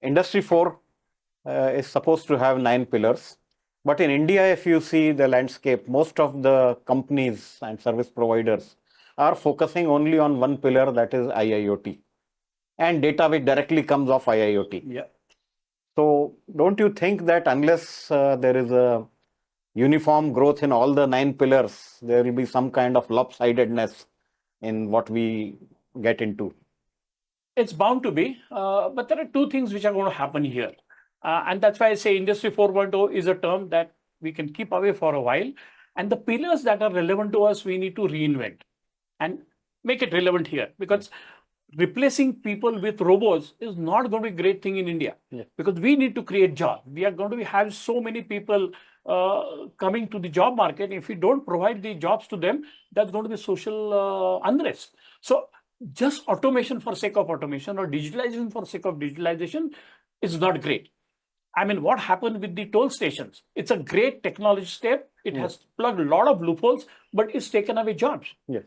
Industry 4 is supposed to have 9 pillars. But in India, if you see the landscape, most of the companies and service providers are focusing only on one pillar, that is IIoT, and data which directly comes off IIoT. Yeah. So don't you think that unless there is a uniform growth in all the 9 pillars, there will be some kind of lopsidedness in what we get into? It's bound to be, but there are two things which are going to happen here. And that's why I say Industry 4.0 is a term that we can keep away for a while. And the pillars that are relevant to us, we need to reinvent and make it relevant here, because replacing people with robots is not going to be a great thing in India. Yeah. Because we need to create jobs. We are going to have so many people coming to the job market. If we don't provide the jobs to them, that's going to be social unrest. So just automation for sake of automation or digitalization for sake of digitalization is not great. I mean, what happened with the toll stations? It's a great technology step. It has plugged a lot of loopholes, but it's taken away jobs. Yeah.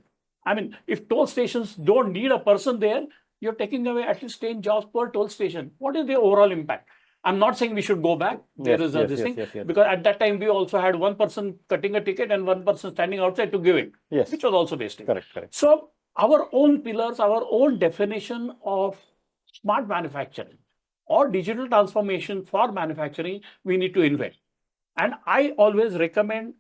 I mean, if toll stations don't need a person there, you're taking away at least 10 jobs per toll station. What is the overall impact? I'm not saying we should go back. There is this thing. Because at that time, we also had one person cutting a ticket and one person standing outside to give it, which was also wasting. Correct. So our own pillars, our own definition of smart manufacturing or digital transformation for manufacturing, we need to invent. And I always recommend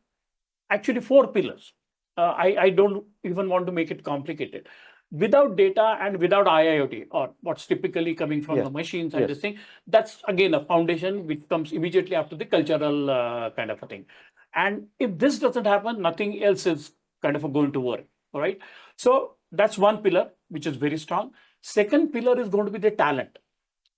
actually 4 pillars. I don't even want to make it complicated. Without data and without IIoT, or what's typically coming from the machines and this thing, that's again a foundation which comes immediately after the cultural kind of a thing. And if this doesn't happen, nothing else is kind of going to work. All right. So that's one pillar, which is very strong. Second pillar is going to be the talent,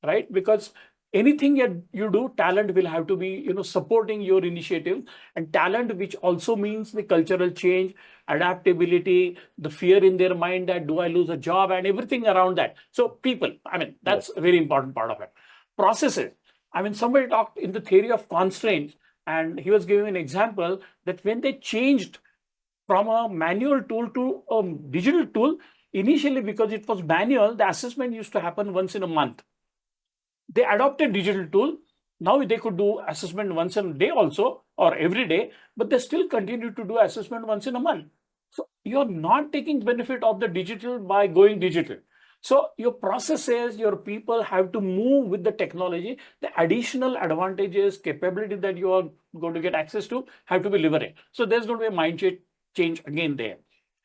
right? Because anything you do, talent will have to be, supporting your initiative, and talent, which also means the cultural change, adaptability, the fear in their mind that do I lose a job and everything around that. So people, I mean, that's a very important part of it. Processes. I mean, somebody talked in the theory of constraints, and he was giving an example that when they changed from a manual tool to a digital tool, initially because it was manual, the assessment used to happen once in a month. They adopted digital tool. Now they could do assessment once a day also, or every day, but they still continue to do assessment once in a month. So you're not taking benefit of the digital by going digital. So your processes, your people have to move with the technology. The additional advantages, capability that you are going to get access to have to be leveraged. So there's going to be a mindset change again there.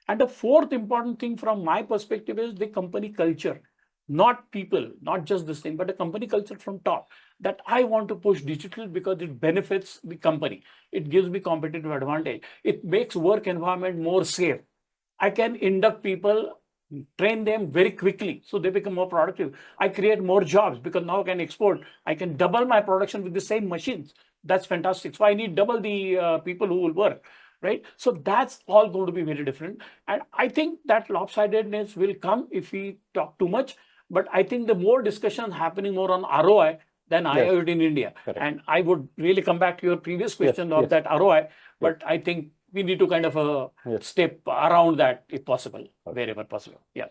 And the fourth important thing from my perspective is the company culture. Not people, not just this thing, but a company culture from top, that I want to push digital because it benefits the company. It gives me competitive advantage. It makes work environment more safe. I can induct people, train them very quickly so they become more productive. I create more jobs because now I can export. I can double my production with the same machines. That's fantastic. So I need double the people who will work. Right. So that's all going to be very different. And I think that lopsidedness will come if we talk too much. But I think the more discussion happening more on ROI than IIoT in India. Correct. And I would really come back to your previous question of that ROI. But I think we need to kind of step around that if possible, wherever possible. Yeah.